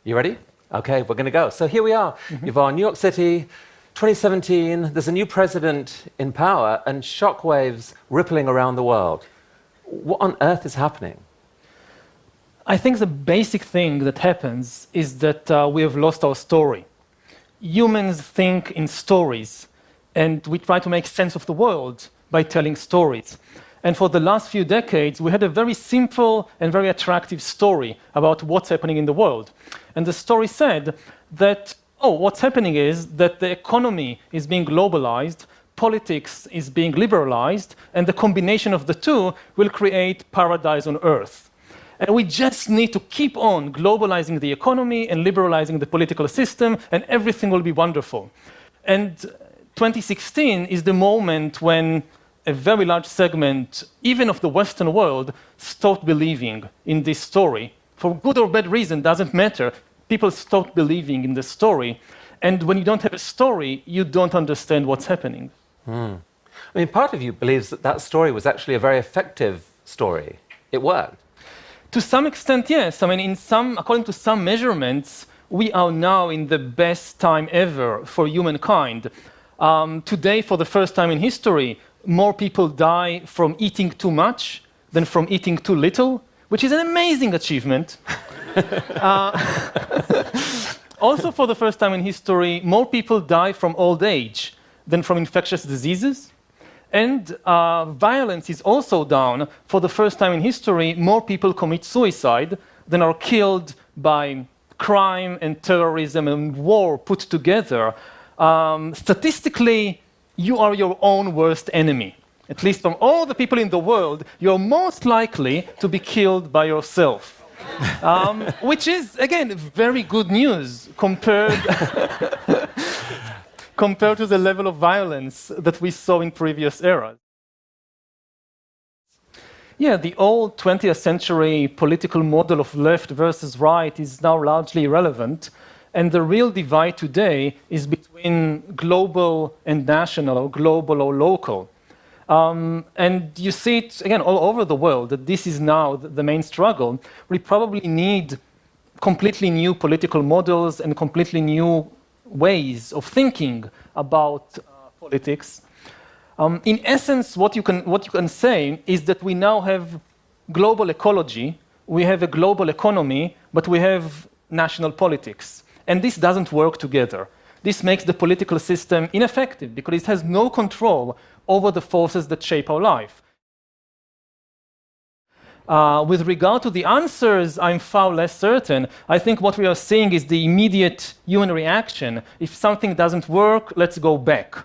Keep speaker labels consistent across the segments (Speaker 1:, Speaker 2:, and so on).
Speaker 1: You ready? Okay, we're going to go. So here we are. You've New York City, 2017. There's a new president in power and shockwaves rippling around the world. What on earth is happening?
Speaker 2: I think the basic thing that happens is that we have lost our story. Humans think in stories, and we try to make sense of the world by telling stories. And for the last few decades, we had a very simple and very attractive story about what's happening in the world. And the story said that, what's happening is that the economy is being globalized, politics is being liberalized, and the combination of the two will create paradise on earth. And we just need to keep on globalizing the economy and liberalizing the political system, and everything will be wonderful. And 2016 is the moment when a very large segment, even of the Western world, stopped believing in this story. For good or bad reason, doesn't matter. People stopped believing in the story. And when you don't have a story, you don't understand what's happening.
Speaker 1: I mean, part of you believes that that story was actually a very effective story. It worked.
Speaker 2: To some extent, yes. I mean, according to some measurements, we are now in the best time ever for humankind. Today, for the first time in history, more people die from eating too much than from eating too little, which is an amazing achievement. Also, for the first time in history, more people die from old age than from infectious diseases. And violence is also down. For the first time in history, more people commit suicide than are killed by crime and terrorism and war put together. Statistically, you are your own worst enemy. At least from all the people in the world, you're most likely to be killed by yourself. Which is, again, very good news compared to the level of violence that we saw in previous eras. Yeah, the old 20th century political model of left versus right is now largely irrelevant. And the real divide today is between global and national, or global or local. And you see it, again, all over the world, that this is now the main struggle. We probably need completely new political models and completely new ways of thinking about politics. In essence, what you can say is that we now have global ecology, we have a global economy, but we have national politics. And this doesn't work together. This makes the political system ineffective because it has no control over the forces that shape our life. With regard to the answers, I'm far less certain. I think what we are seeing is the immediate human reaction. If something doesn't work, let's go back.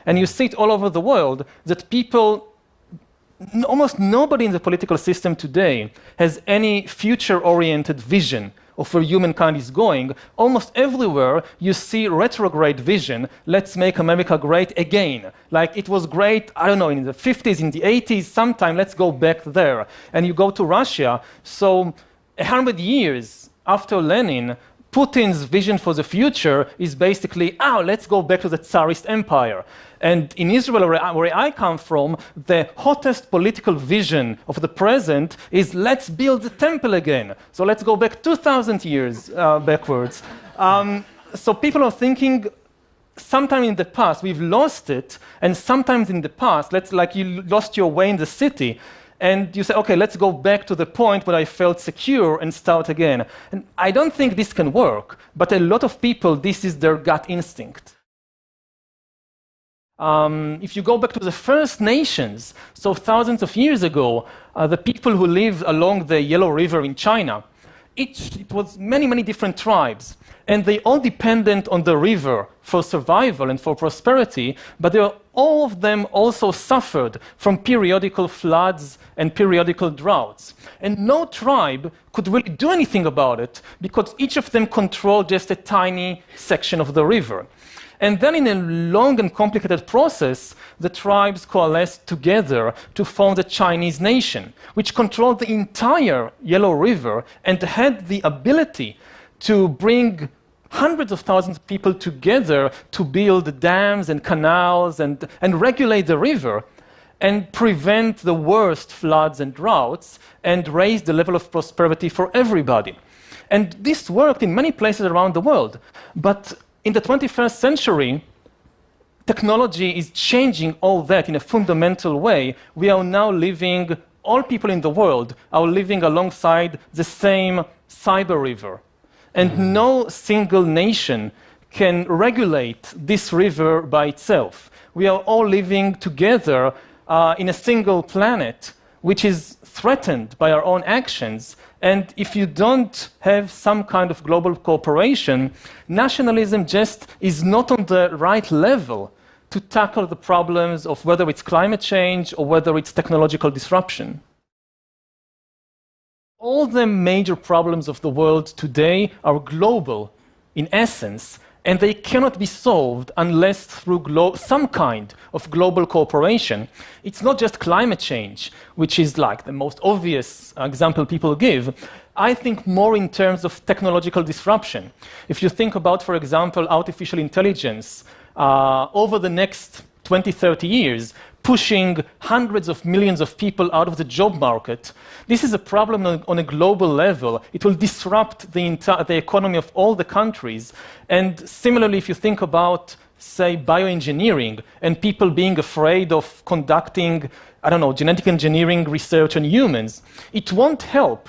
Speaker 2: And you see it all over the world that people, almost nobody in the political system today has any future-oriented vision of where humankind is going. Almost everywhere you see retrograde vision. Let's make America great again. Like it was great, I don't know, in the 50s, in the 80s, sometime, let's go back there. And you go to Russia. So 100 years after Lenin, Putin's vision for the future is basically, let's go back to the Tsarist empire. And in Israel, where I come from, the hottest political vision of the present is let's build the temple again. So let's go back 2,000 years backwards. So people are thinking, sometime in the past, we've lost it, and sometimes in the past, like you lost your way in the city, and you say, okay, let's go back to the point where I felt secure and start again. And I don't think this can work, but a lot of people, this is their gut instinct. If you go back to the First Nations, so thousands of years ago, the people who lived along the Yellow River in China, it was many, many different tribes. And they all depended on the river for survival and for prosperity, but all of them also suffered from periodical floods and periodical droughts. And no tribe could really do anything about it because each of them controlled just a tiny section of the river. And then in a long and complicated process, the tribes coalesced together to form the Chinese nation, which controlled the entire Yellow River and had the ability to bring hundreds of thousands of people together to build dams and canals and regulate the river and prevent the worst floods and droughts and raise the level of prosperity for everybody. And this worked in many places around the world. But in the 21st century, technology is changing all that in a fundamental way. We are now living, all people in the world are living alongside the same cyber river. And no single nation can regulate this river by itself. We are all living together in a single planet, which is threatened by our own actions. And if you don't have some kind of global cooperation, nationalism just is not on the right level to tackle the problems of whether it's climate change or whether it's technological disruption. All the major problems of the world today are global in essence, and they cannot be solved unless through some kind of global cooperation. It's not just climate change, which is like the most obvious example people give. I think more in terms of technological disruption. If you think about, for example, artificial intelligence, over the next 20, 30 years, pushing hundreds of millions of people out of the job market, this is a problem on a global level. It will disrupt the economy of all the countries. And similarly, if you think about, say, bioengineering and people being afraid of conducting, I don't know, genetic engineering research on humans, it won't help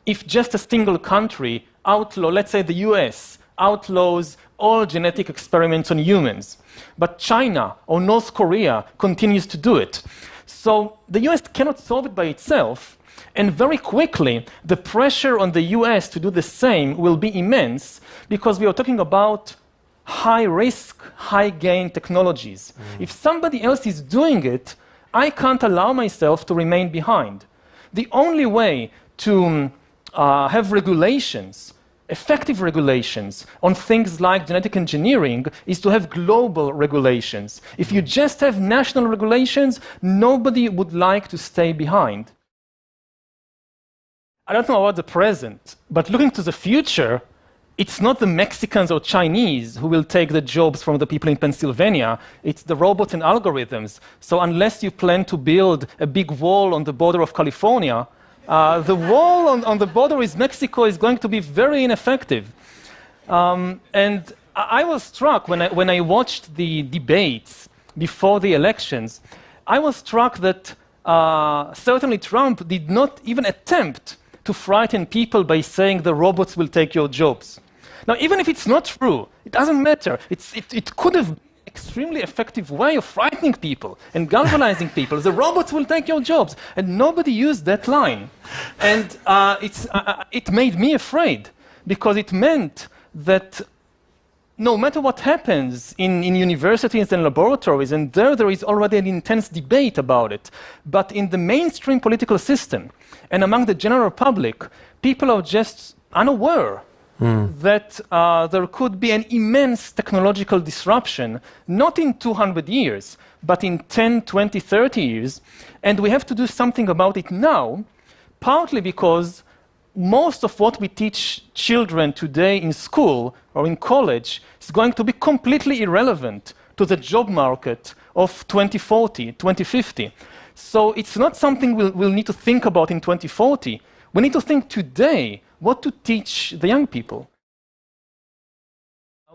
Speaker 2: if just a single country let's say the US, outlaws all genetic experiments on humans. But China or North Korea continues to do it. So the US cannot solve it by itself, and very quickly the pressure on the US to do the same will be immense, because we are talking about high-risk, high-gain technologies. If somebody else is doing it, I can't allow myself to remain behind. The only way to have regulations, effective regulations on things like genetic engineering is to have global regulations. If you just have national regulations, nobody would like to stay behind. I don't know about the present, but looking to the future, it's not the Mexicans or Chinese who will take the jobs from the people in Pennsylvania. It's the robots and algorithms. So unless you plan to build a big wall on the border of California, the wall on the border with Mexico is going to be very ineffective. And I was struck when I watched the debates before the elections. I was struck that certainly Trump did not even attempt to frighten people by saying the robots will take your jobs. Now, even if it's not true, it doesn't matter. It could have extremely effective way of frightening people and galvanizing people. The robots will take your jobs. And nobody used that line. And it made me afraid, because it meant that no matter what happens in universities and laboratories, and there is already an intense debate about it, but in the mainstream political system and among the general public, people are just unaware that there could be an immense technological disruption, not in 200 years, but in 10, 20, 30 years. And we have to do something about it now, partly because most of what we teach children today in school or in college is going to be completely irrelevant to the job market of 2040, 2050. So it's not something we'll need to think about in 2040. We need to think today what to teach the young people.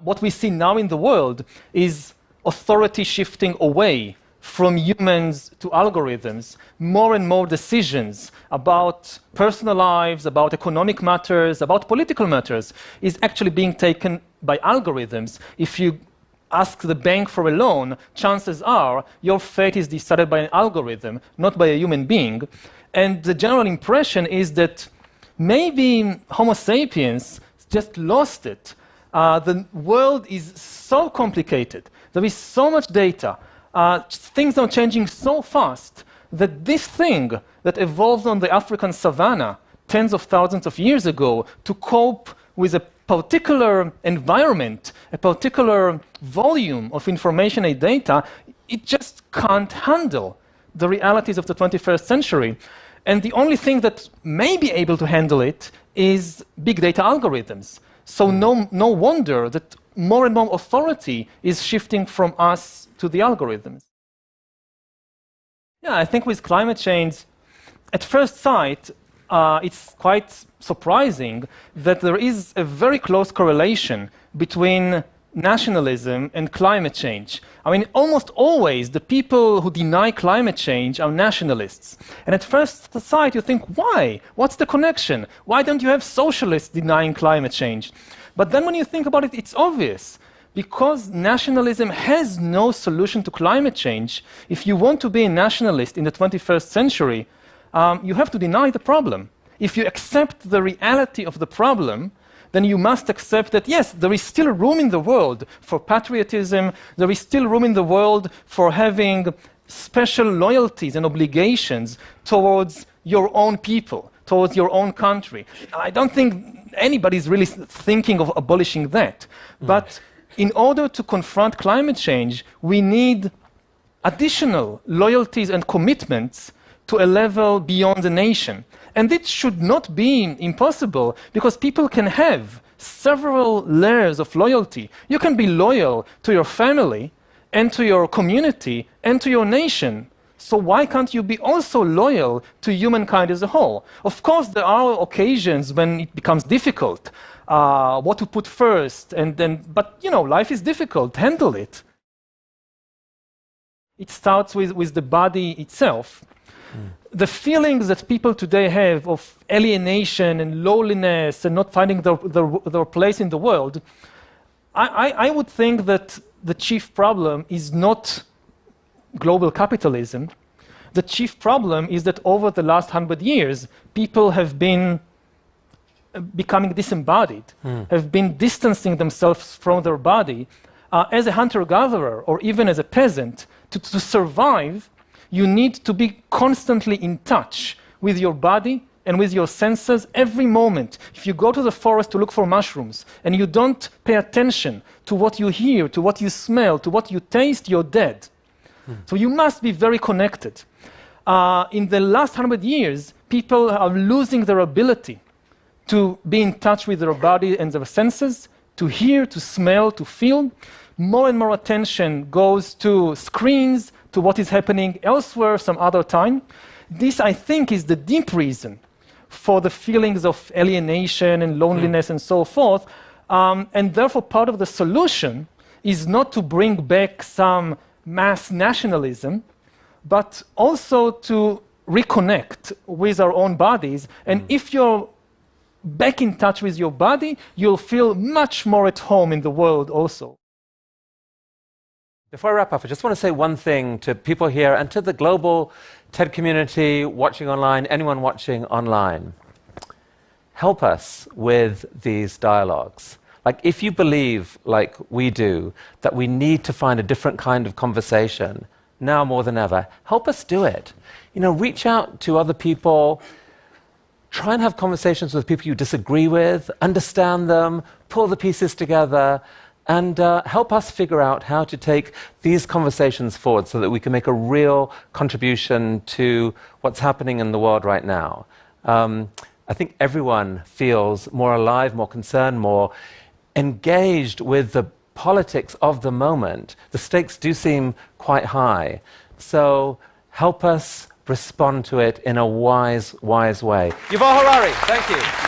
Speaker 2: What we see now in the world is authority shifting away from humans to algorithms. More and more decisions about personal lives, about economic matters, about political matters is actually being taken by algorithms. If you ask the bank for a loan, chances are your fate is decided by an algorithm, not by a human being. And the general impression is that maybe Homo sapiens just lost it. The world is so complicated. There is so much data. Things are changing so fast that this thing that evolved on the African savanna tens of thousands of years ago to cope with a particular environment, a particular volume of information and data, it just can't handle the realities of the 21st century. And the only thing that may be able to handle it is big data algorithms. So no wonder that more and more authority is shifting from us to the algorithms. Yeah, I think with climate change, at first sight, it's quite surprising that there is a very close correlation between nationalism and climate change. I mean, almost always the people who deny climate change are nationalists. And at first sight, you think, why? What's the connection? Why don't you have socialists denying climate change? But then when you think about it, it's obvious. Because nationalism has no solution to climate change, if you want to be a nationalist in the 21st century, you have to deny the problem. If you accept the reality of the problem, then you must accept that, yes, there is still room in the world for patriotism, there is still room in the world for having special loyalties and obligations towards your own people, towards your own country. I don't think anybody's really thinking of abolishing that. But in order to confront climate change, we need additional loyalties and commitments to a level beyond the nation. And it should not be impossible, because people can have several layers of loyalty. You can be loyal to your family, and to your community, and to your nation. So why can't you be also loyal to humankind as a whole? Of course, there are occasions when it becomes difficult, what to put first, but life is difficult, handle it. It starts with the body itself. The feelings that people today have of alienation and loneliness and not finding their place in the world, I would think that the chief problem is not global capitalism. The chief problem is that over the last 100 years, people have been becoming disembodied, have been distancing themselves from their body. As a hunter-gatherer or even as a peasant, to survive, you need to be constantly in touch with your body and with your senses every moment. If you go to the forest to look for mushrooms and you don't pay attention to what you hear, to what you smell, to what you taste, you're dead. So you must be very connected. In the last 100 years, people are losing their ability to be in touch with their body and their senses, to hear, to smell, to feel. More and more attention goes to screens, to what is happening elsewhere some other time. This, I think, is the deep reason for the feelings of alienation and loneliness and so forth. And therefore, part of the solution is not to bring back some mass nationalism, but also to reconnect with our own bodies. And if you're back in touch with your body, you'll feel much more at home in the world also.
Speaker 1: Before I wrap up, I just want to say one thing to people here and to the global TED community watching online, anyone watching online. Help us with these dialogues. Like, if you believe, like we do, that we need to find a different kind of conversation, now more than ever, help us do it. Reach out to other people, try and have conversations with people you disagree with, understand them, pull the pieces together, and help us figure out how to take these conversations forward so that we can make a real contribution to what's happening in the world right now. I think everyone feels more alive, more concerned, more engaged with the politics of the moment. The stakes do seem quite high. So help us respond to it in a wise way. Yuval Harari, thank you.